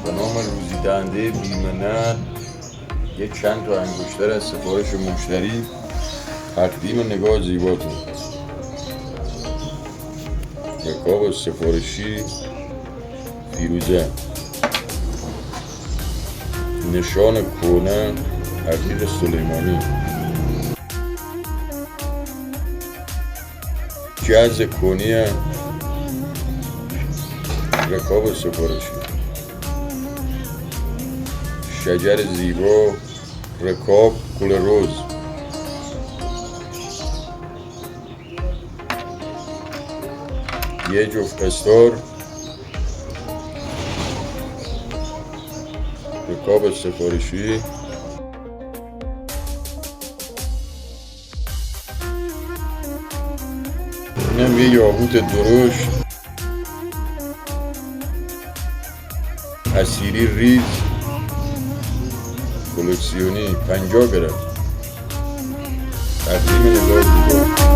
به نام روزی دهنده بی‌منت یک چند تا انگشتر از سفارش مشتری تقدیم نگاه زیباتون. رکاب سفارشی فیروزه، نشان کهنه عقیق سلیمانی، جز کنی رکاب سفارشی، شجر زیبا رکاب گل روز، یه جفت استار رکاب سفارشی، اینم یه یاقوت درشت حصیری ریز کلکسیونی 50 گرم تقدیم نگاه زیبا.